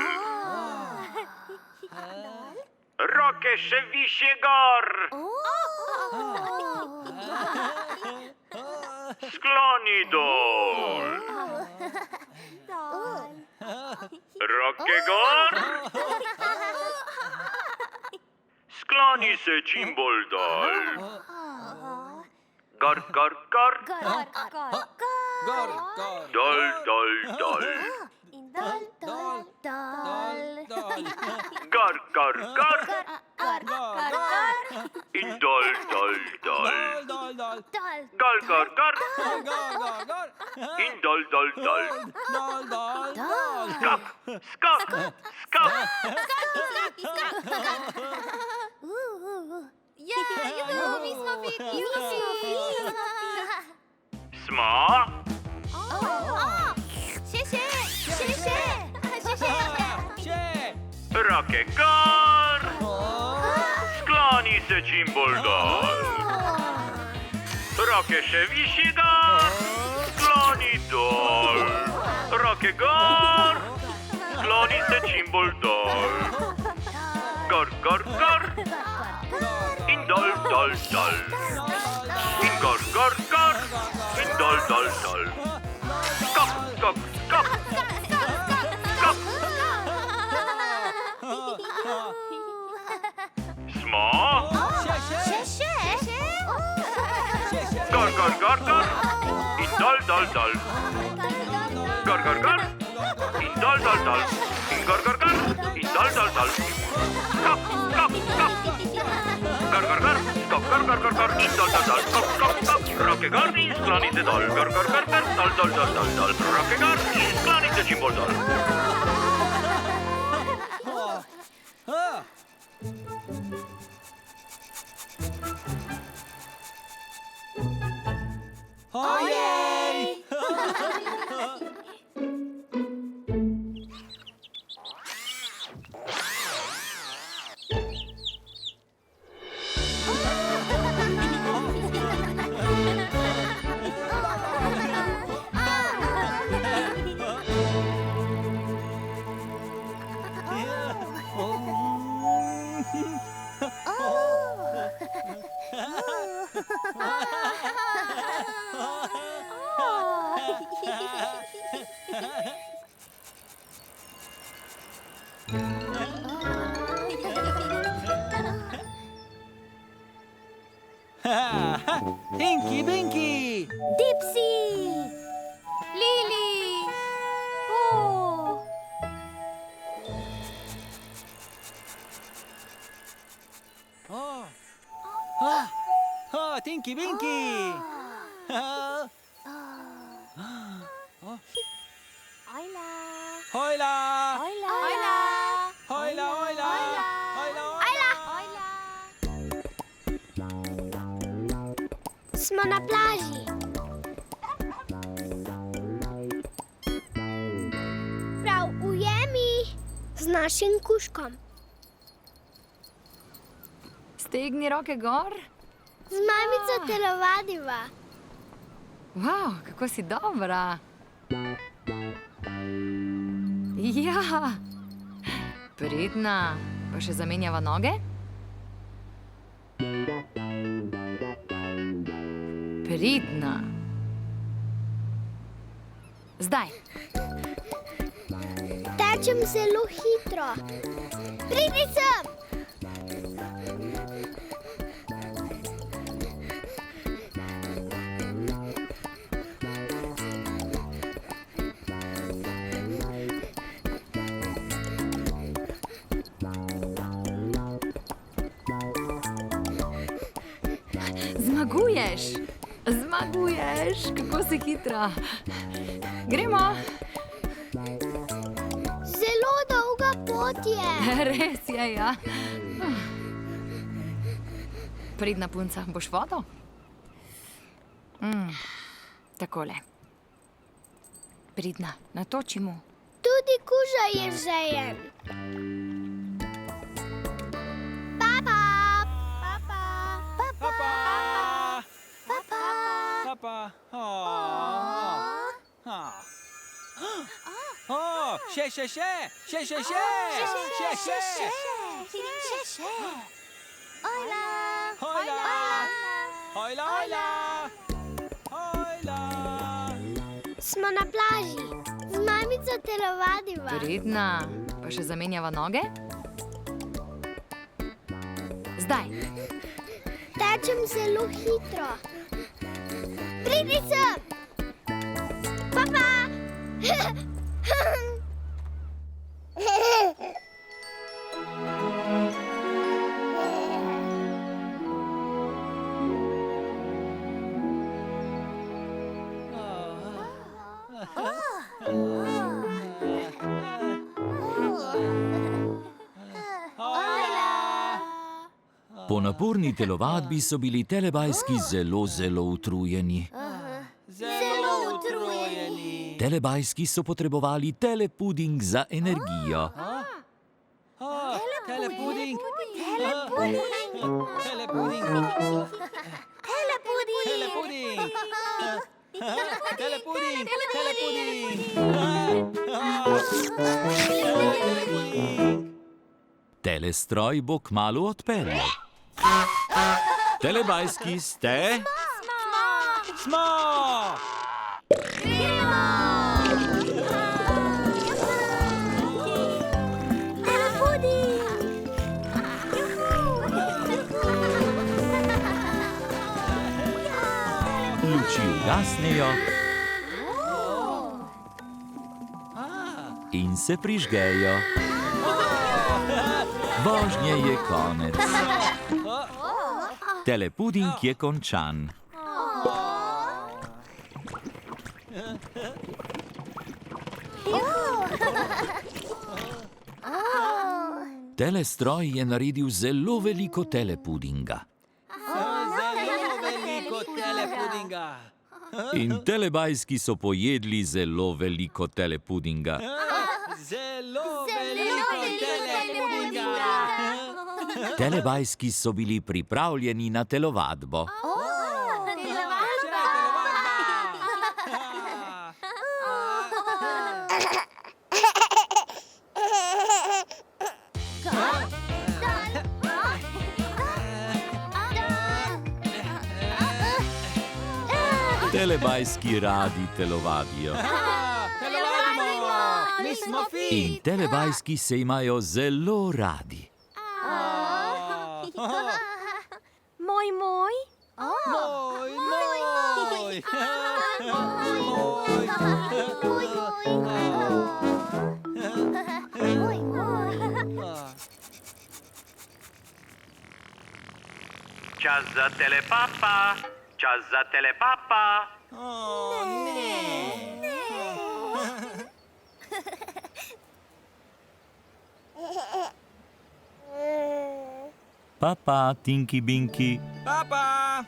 Roke še više gor. Skloni dol. Roke gor. Skloni se čim bolj dol. Gor, gor, gor. Gor. Dol, dol, dol. Dol, dol, dol. Gor, gor, gor. Gor. In dol, dol, dol. Dol. Gor, gor, gor. Gor. In dol, dol, dol. Dol. Skok, skok, skok. Mi smo fit. Smo? Roke gor. Skloni se čim bolj dol. Roke še više gor. Skloni dol. Roke gor. Skloni se čim bolj dol. Gor, gor, gor. In dol, dol, dol. In gor, gor, gor. In dol, dol, dol. Skok, skok, skok. Skok. Smo? Gor, gor, gor, gor. In dol, dol, dol. Gor, gor, gor. In dol, dol, dol. In gor, gor, gor. In dol, dol, dol. Skok, skok, skok. Gor, gor, gor. Skok, gor, gor, gor, gor. In dol, dol, dol. Skok, skok, skok. Roke gor in skloni se dol. Gor, gor, gor, gor. Dol, dol, dol, dol, dol. Roke gor in skloni se čim bolj dol. Tinky Binky! Dipsy! Lili! Oh! Tinky Binky! Hola! Hola! Hola! Hola, hola! Smo na plaži. Prav ujemi z našim kužkom. Stegni roke gor. Z mamico telovadiva. Wow, kako si dobra. Ja, pridna. Pa še zamenjava noge? Pridna. Zdaj. Tečem zelo hitro. Pridi sem! Zmaguješ! Zmaguješ! Kako si hitra! Gremo! Zelo dolga pot je. Res je, ja. Pridna punca, boš vodo? Takole. Pridna, natoči mu. Tudi kuža je žejen. Papa! Papa! Papa! Papa! Papa! Še! Hola! Hola! Smo na plaži. Z mamico telovadiva. Pridna, pa še zamenjava noge? Zdaj. Tečem zelo hitro. Pridi sem! Papa! Po naporni telovadbi so bili telebajski zelo utrujeni. Zelo utrujeni. Telebajski so potrebovali telepuding za energijo. Telepuding! Telestroj bo kmalu odpeljal. Telebajski ste? Smo! Luči ugasnejo in se prižgejo. Vožnje je konec. Telepuding je končan. Telestroj je naredil zelo veliko telepudinga. Zelo veliko telepudinga. In telebajski so pojedli zelo veliko telepudinga. Zelo veliko telepudinga. Telebajski so bili pripravljeni na telovadbo. Telebajski radi telovadijo. Telovadimo! Mi smo In telebajski se imajo zelo radi. Moj. Moj. Čas za telepapa. Čas za telepapa. Papa, Tinky Binky. Papa.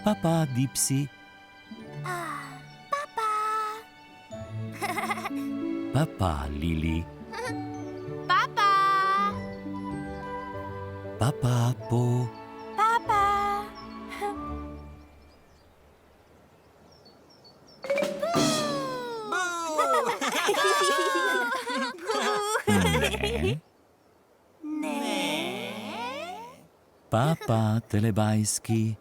Papa, Dipsy. Papa, Lili. Papa, Po. Papa, telebajski.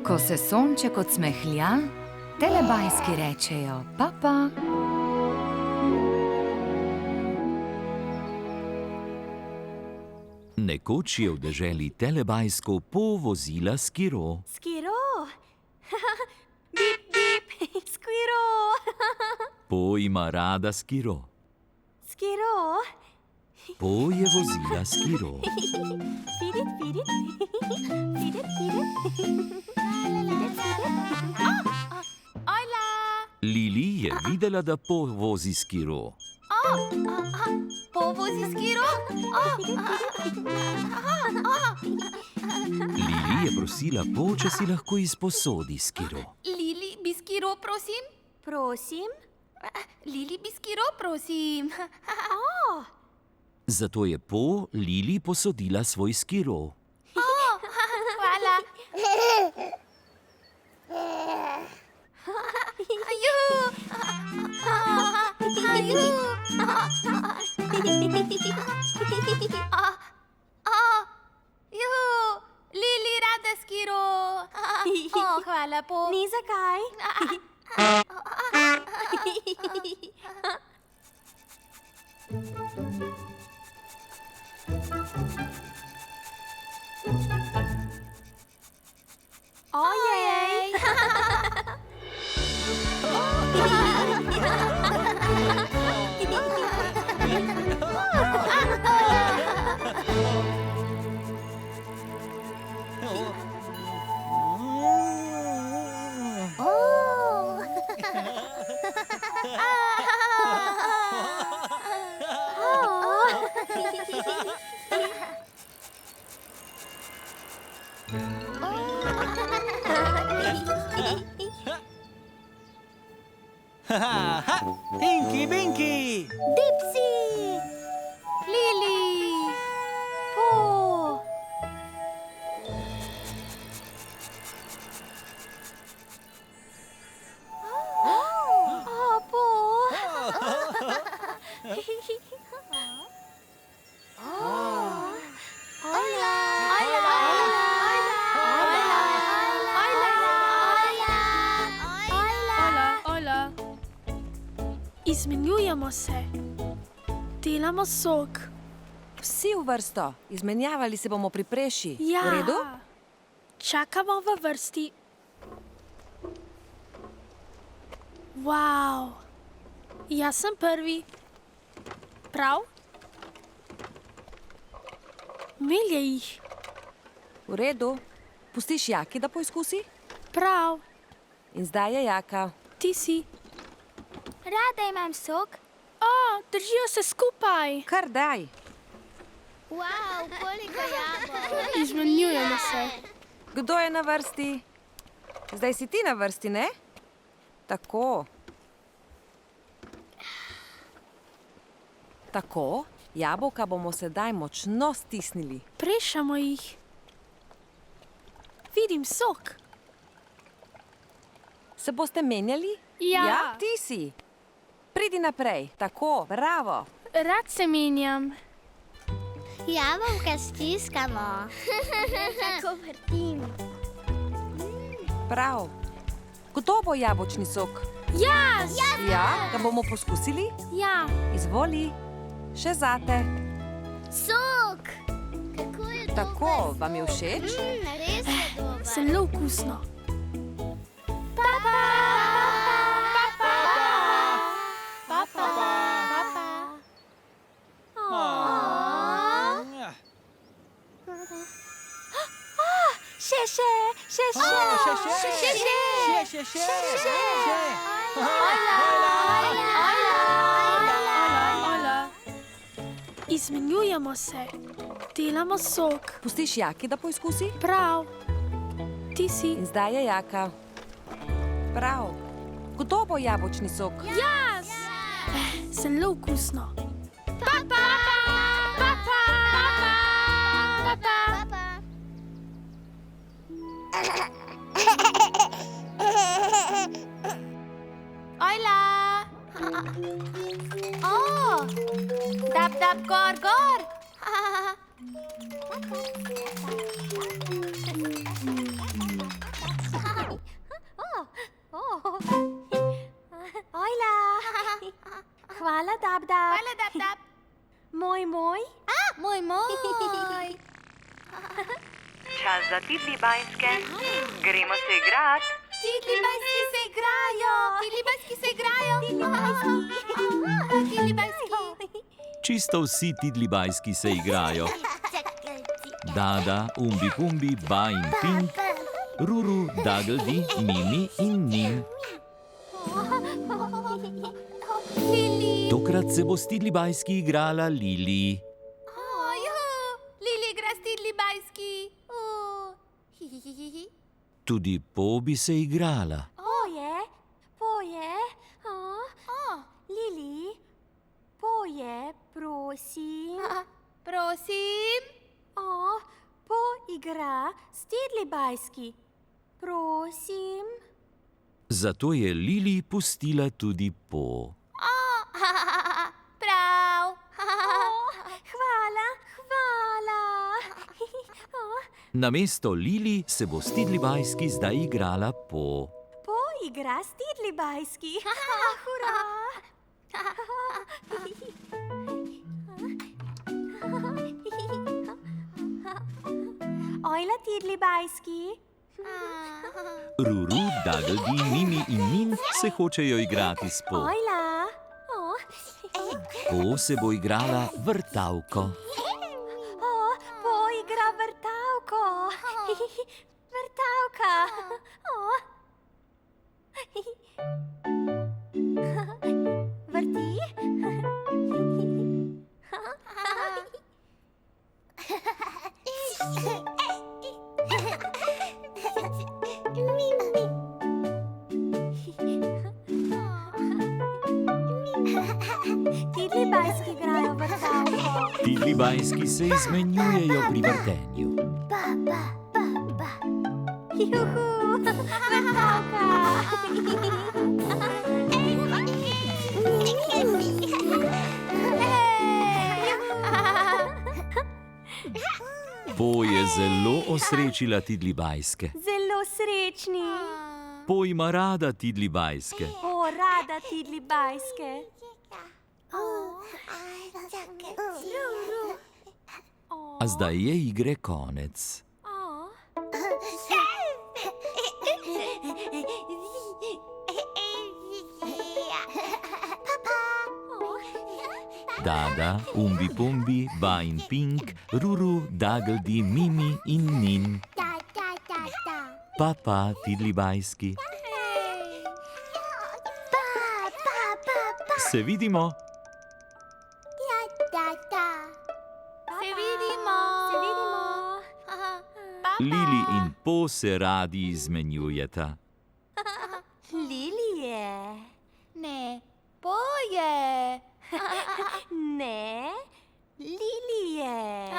Ko se sonček odsmehlja, telebajski rečejo papa. Nekoč je v deželi telebajsko povozila skiro. Skiro. Bip, bip. Skiro. Po ima rada skiro. Skiro. Po je vozila skiro. Firit, firit. Firit, firit. Hola. Lili je videla, da Po vozi skiro. Povozi skiro. Lili je prosila Po, če si lahko izposodi skiro. Lili, bi skiro, prosim? Prosim? Lili, bi skiro, prosim? Zato je Po Lili posodila svoj skiro. Hvala. Lili, rada skiro. Hvala, Po. Ni zakaj. Ojej! Tinky Binky. Dipsy! Lili! Po! Po! Izmenjujemo se. Delamo sok. Vsi v vrsto. Izmenjavali se bomo pri preši. Ja. V redu? Čakamo v vrsti. Wow. Jaz sem prvi. Prav? Melje jih. V redu. Pustiš Jaki, da poizkusi? Prav. In zdaj je Jaka. Ti si. Rada imam sok. Držijo se skupaj. Kar daj. Wow, koliko jabolk. Izmenjujemo se. Kdo je na vrsti? Zdaj si ti na vrsti, ne? Tako. Tako, jabolka bomo sedaj močno stisnili. Prešamo jih. Vidim sok. Se boste menjali? Ja. Ti si. Pridi naprej. Tako, bravo. Rad se menjam. Jabolka stiskamo. Tako vrtim. Prav. Kdo bo jabolčni sok? Jaz! Ja, ga bomo poskusili? Ja. Izvoli, še zate. Sok! Kako je dobro. Tako, vam je všeč? Res je dobro. Zelo okusno. Izmenjujemo se, delamo sok. Pustiš Jaki, da poizkusi? Prav. Ti si. In zdaj je Jaka. Prav. Kdo bo jabolčni sok? Jaz! Zelo okusno. Ojla! O! Dab, dab, gor, gor! Ojla! Hvala, dab, dab. Hvala, dab, dab. Moj. Moj. Čas za Tidli bajske. Gremo se igrat. Tidli bajski se igrajo. Tidli bajski. Čisto vsi tidlibajski se igrajo. Dada, Umbi Pumbi, Ba in Pink, Ruru, Daggledy, Mimi in Nin. Lili. Tokrat se bo s tidlibajski igrala Lili. Lili igra s tidli bajski. Tudi Po bi se igrala. Poje. Lili, poje, prosim. Prosim. Po igra s tidli bajski. Prosim. Zato je Lili pustila tudi Po. Prav. Hvala. Namesto Lili se bo s tidlibajski zdaj igrala Po. Po igra s tidli bajski. Hurra. Ojla tidli bajski. Ruru, Daggledy, Mimi in Nin se hočejo igrati s Po. Ojla. Po se bo igrala vrtavko. Po igra vrtavko. Vrtavka. Vrti. Tidli bajski igrajo vrtavko. Tidlibajski se izmenjujejo pri vrtenju. Juhu, vrtavka. Po je zelo osrečila tidlibajske. Zelo srečni. Po ima rada tidlibajske. Rada tidli bajske. A zdaj je igre konec. Dada, Umbi Pumbi, Ba in Pink, Ruru, Daggledy, Mimi in Nin. Pa, tidlibajski. Se vidimo? Se vidimo. Lili in Po se radi izmenjujeta. Lili je. Ne, poje. Ne, Lili je.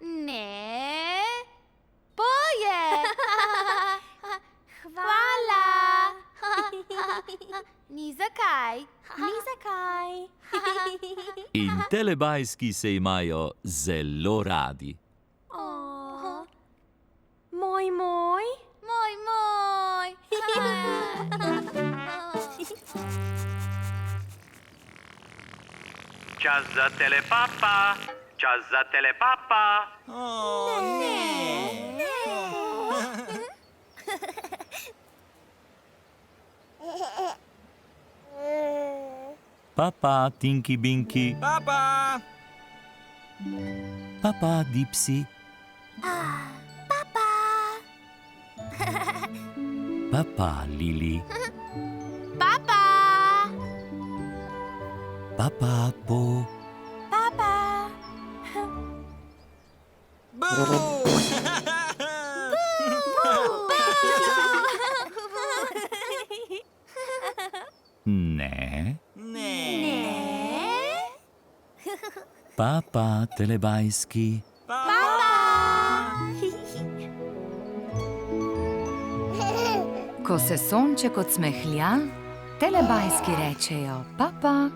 Ne, poje. Hvala. Ni zakaj. In telebajski se imajo zelo radi. Moj. Čas za telepapa. Čas za telepapa. Papa, Tinky Binky. Papa! Papa, Dipsy. Papa, Lily. Papa! Papa, Po. Papa! Boo! Ne. Ne. Papa, telebajski. Ko se sonček odsmehlja, telebajski rečejo papa.